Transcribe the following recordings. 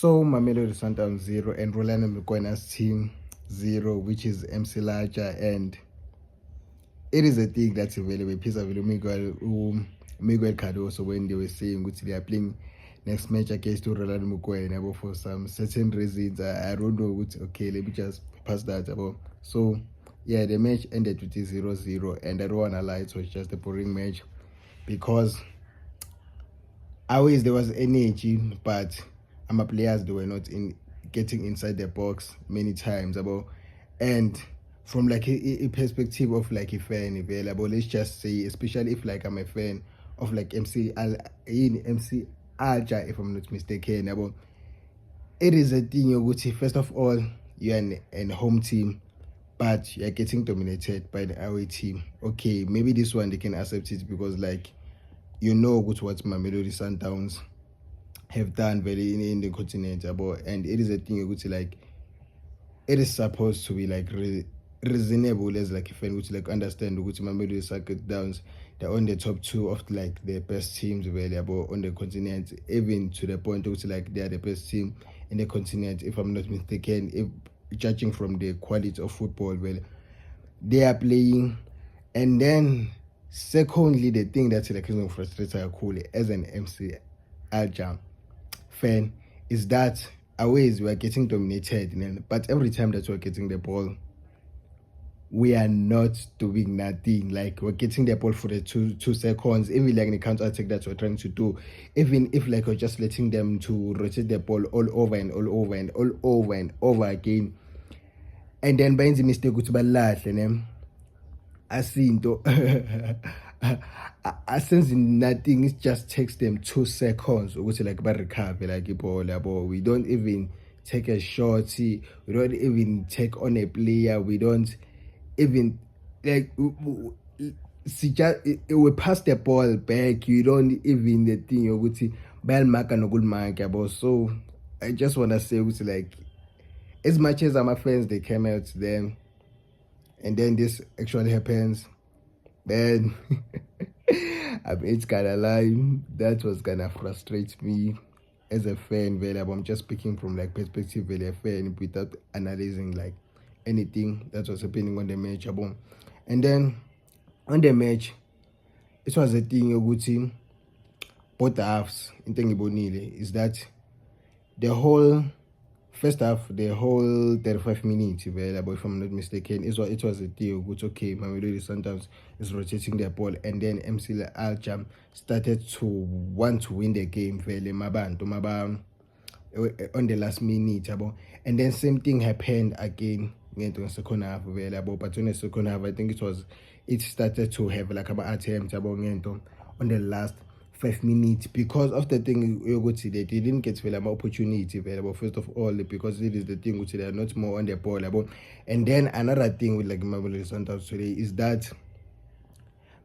So Mamelodi Sundowns 0 and Rolando Mokwena's team 0, which is MC Larger, and it is a thing that's available. Piece of Miguel Cardoso, when they were saying that they are playing next match against Rolando Mokwena for some certain reasons. I don't know what. Okay, let me just pass that about. So yeah, the match ended with 0-0, and I don't wanna lie, it was just a boring match because always there was energy, but my players, they were not in getting inside the box many times about. And from like a perspective of like a fan available, let's just say, especially if like I'm a fan of like MC Alja, if I'm not mistaken, about it is a thing you would say. First of all, you're an home team, but you're getting dominated by the away team. Okay, maybe this one they can accept it because like you know what Mamelodi Sundowns have done very in the continent about, and it is a thing you would say like it is supposed to be like reasonable as like a fan which like understand which Mamelodi Sundowns, they're on the top two of like the best teams available on the continent, even to the point which like they are the best team in the continent, if I'm not mistaken, if judging from the quality of football well they are playing. And then secondly, the thing that's like frustrating cool as an MC Alger fan is that always we are getting dominated, but every time that we're getting the ball, we are not doing nothing. Like we're getting the ball for the 2 seconds, even like in the counter attack that we're trying to do, even if like we're just letting them to rotate the ball all over and all over and all over and over again, and then by the mistake with balahle asinto asenzi nothing. It just takes them 2 seconds ukuthi like recover like ibhola. We don't even take a shot, we don't even take on a player, we don't even like we pass the ball back, you don't even the thing ukuthi bayalimarka nokulimarka yabo. So I just want to say ukuthi like as much as my friends they came out to them and then this actually happens, then it's kinda lie, that was gonna frustrate me as a fan. I'm just speaking from like perspective a fan without analyzing like anything that was happening on the match. And then on the match, it was a thing yokuthi both halves into engibonile is that the whole first half, the whole 35 minutes, if I'm not mistaken, it was a deal which okay, Mamelodi Sundowns is rotating their ball, and then MC Alger started to want to win the game on the last minute, and then same thing happened again in the second half, but in the second half I think it started to have like about attempt on the last 5 minutes because of the thing you go see that they didn't get an opportunity available. First of all, because it is the thing which they are not more on the ball about. And then another thing with like Mamelodi Sundowns today is that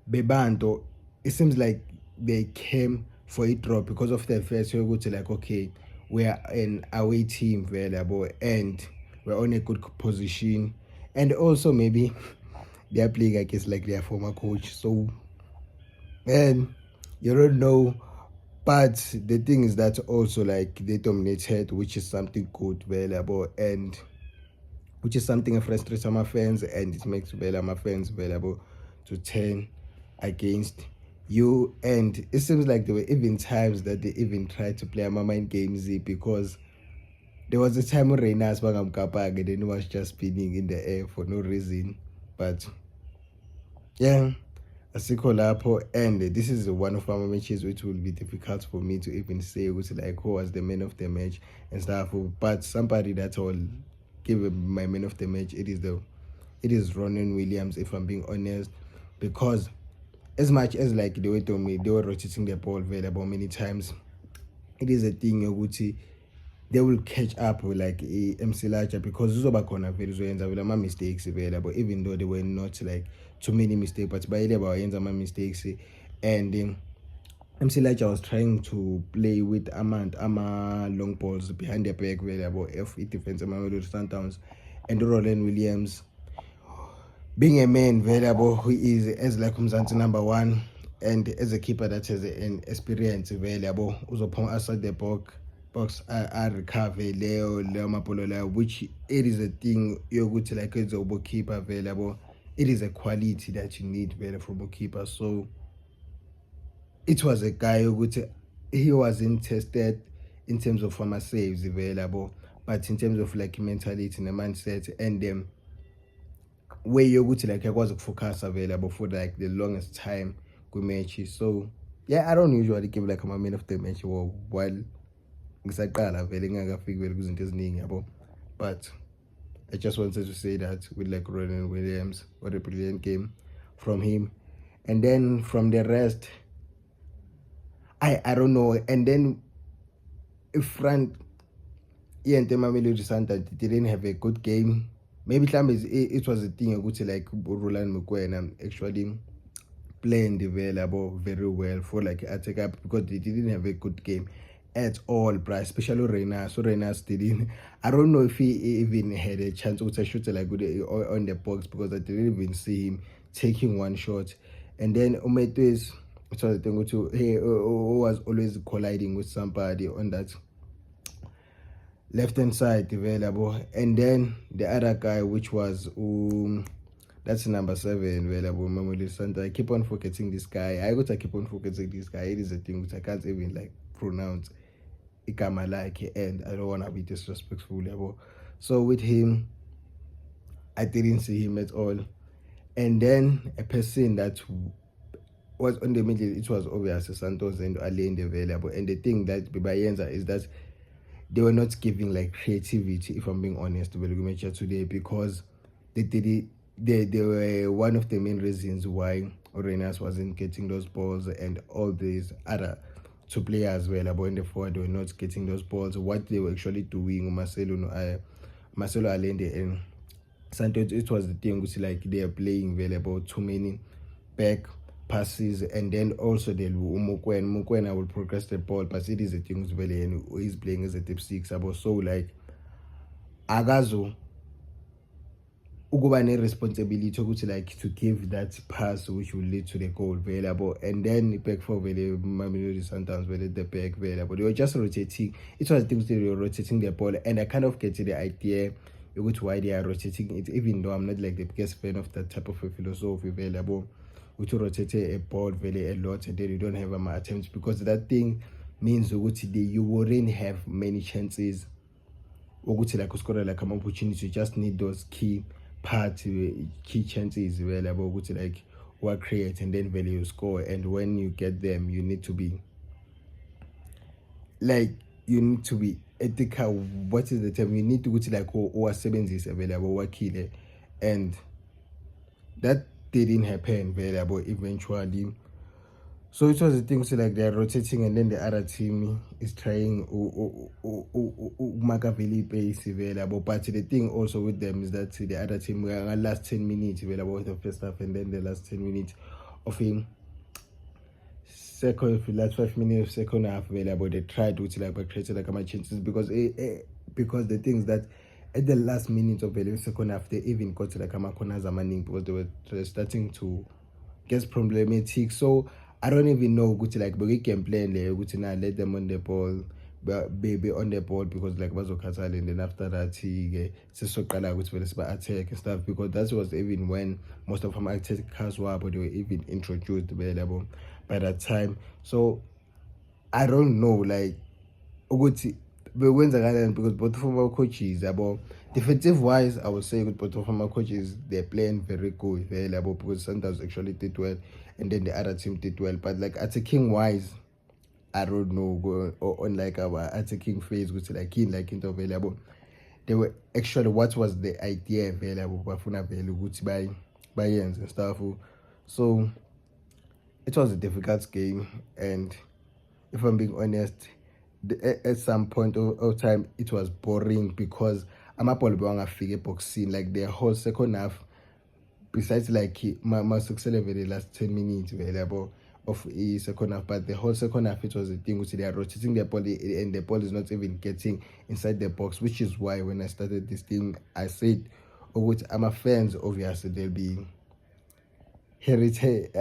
Bebanto, it seems like they came for a drop because of the first you go to like okay, we are an away team available and we're on a good position, and also maybe they are playing against like their former coach, so and you don't know. But the thing is that also like they dominated, which is something good available, and which is something that frustrates my fans, and it makes my fans available to turn against you. And it seems like there were even times that they even tried to play my mind games because there was a time when Reinas Bangamkapag and then it was just spinning in the air for no reason. But yeah, asikho lapho, and this is one of our matches which will be difficult for me to even say which like who was the man of the match and stuff. But somebody that will give my man of the match, it is Ronwen Williams, if I'm being honest, because as much as like they were rotating the ball available many times, it is a thing ukuthi they will catch up with like MC Larger because uzoba khona vele uzoyenza vele ama mistakes available, even though they were not like too many mistakes, but by the way ama mistakes. And MC Larger was trying to play with ama long balls behind the back available if it defends Mamelodi Sundowns, and Roland Williams being a man available who is as like Mzansi number 1 and as a keeper that has an experience available uzophuma outside the box box recover leyo mabholo layo, which it is a thing yokuthi like as a keeper available. It is a quality that you need vele from a keeper. So it was a guy yokuthi he wasn't tested in terms of former saves available, but in terms of like mentality and the mindset and way yokuthi like akwazi ukufocus available for like the longest time matches. So yeah, I don't usually give like a man of the match while ngisaqala vele ngingakafiki vele kuzinto eziningi yabo, but I just wanted to say that with like Roland Williams, what a brilliant game from him. And then from the rest, I don't know. And then if front yeah, Mamelodi Sundowns didn't have a good game. Maybe it was a thing ukuthi like Roland Mokoena actually playing available very well for like attacker because they didn't have a good game at all, bruh. Especially Reina. So Reina didn't. I don't know if he even had a chance to shoot like on the box because I didn't even see him taking one shot. And then Umetwes, it was the thing too. He was always colliding with somebody on that left hand side available. And then the other guy, which was that's number 7 available, Mamelodi Sundowns. I keep on forgetting this guy. I keep on forgetting this guy. It is a thing which I can't even like pronounce igama lakhe, and I don't want to be disrespectful yabo. So with him, I didn't see him at all. And then a person that was on the middle, it was obvious Santos and Allende available. And the thing that Bibayenza is that they were not giving like creativity, if I'm being honest, today, because they were one of the main reasons why Orenas wasn't getting those balls, and all these other 2 players available in the forward were not getting those balls. What they were actually doing, Marcelo Allende and Santos, it was the thing which like they are playing available too many back passes, and then also the Mokoena will progress the ball, but it is a thing which he's playing as a deep 6. So like Agazo ukuba ne-responsibility ukuthi like to give that pass which will lead to the goal available. And then back for Mamelodi Sundowns at the back available, they were just rotating. It was things they were rotating the ball, and I kind of get the idea why they are rotating it, even though I'm not like the biggest fan of that type of a philosophy available, which rotate a ball very a lot and then you don't have attempts, because that thing means you wouldn't have many chances like score like opportunity. You just need those key chances available like what create, and then value score. And when you get them, you need to be ethical. What is the term? You need to go to like or 7 is available wakile, and that didn't happen available eventually. So it was the thing, so like they're rotating, and then the other team is trying Makaveli pace available. But the thing also with them is that the other team were last 10 minutes available with the first half, and then the last 10 minutes of him last 5 minutes of second half available. They tried to like create like my chances, because the things that at the last minute of the second half they even got like a corners amaning, because they were starting to get problematic. So I don't even know like but we can play now let them on the ball, but be on the ball, because like bazokhathala, and then after that he sesoqala ukuthi vele attack and stuff, because that was even when most of them attackers were, but they were even introduced available by that time. So I don't know like ukuthi bekwenzakalani, because both of our coaches about defensive wise, I would say both of our coaches, they're playing very good available, because Sundowns actually did well, and then the other team did well. But like attacking wise, I don't know, on like our attacking phase, which like into available, they were actually, what was the idea available bafuna vele ukuthi bayenze and stuff. So it was a difficult game, and if I'm being honest, at some point of time it was boring, because amabhola bewangafika eboxini like the whole second half, besides like masukusele the last 10 minutes available of a second half. But the whole second half, it was a thing which they are rotating the ball, and the ball is not even getting inside the box, which is why when I started this thing I said, which I'm a fans, obviously they'll be heritage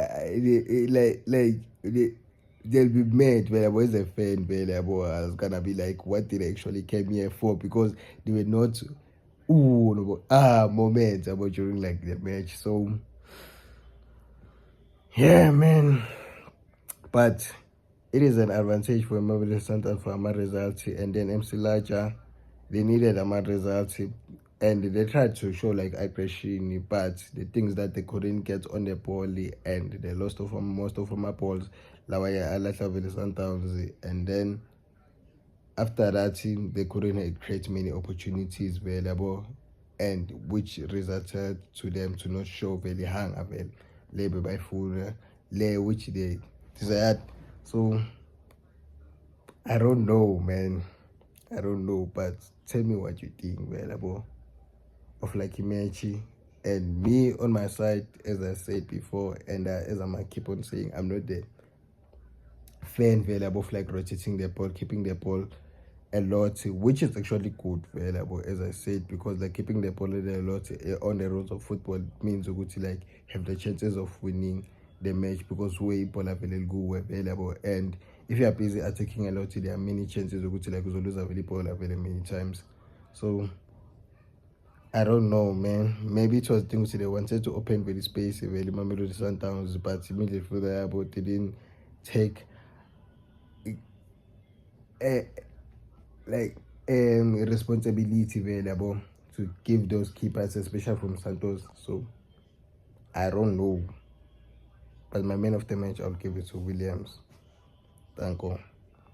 they'll be mad when I was a fan, when I was gonna be like, what did I actually came here for? Because they were not moments about during like the match. So yeah, man. But it is an advantage for Mamelodi Sundowns for Ahmad Rezati, and then MC Larger, they needed Ahmad Rezati, and they tried to show like aggression, but the things that they couldn't get on the ball, and they lost of most of my balls, Lawaya Alatavili Sundowns, and then after that they couldn't create many opportunities available, and which resulted to them to not show very hang available labor by full which they desired. So I don't know, man. I don't know, but tell me what you think, available of like Imechi. And me on my side, as I said before, and as I'm keep on saying, I'm not the fan available of like rotating the ball, keeping the ball a lot, which is actually good available, as I said, because like keeping the ball a lot on the roads of football means you could like have the chances of winning the match, because way ball available, and if you are busy attacking a lot, there are many chances you could like lose available many times. So I don't know, man. Maybe it was things they wanted to open very space, very Mamelodi Sundowns, but immediately they didn't take a like responsibility available to give those keepers, especially from Santos. So I don't know. But my man of the match, I'll give it to Williams. Thank you.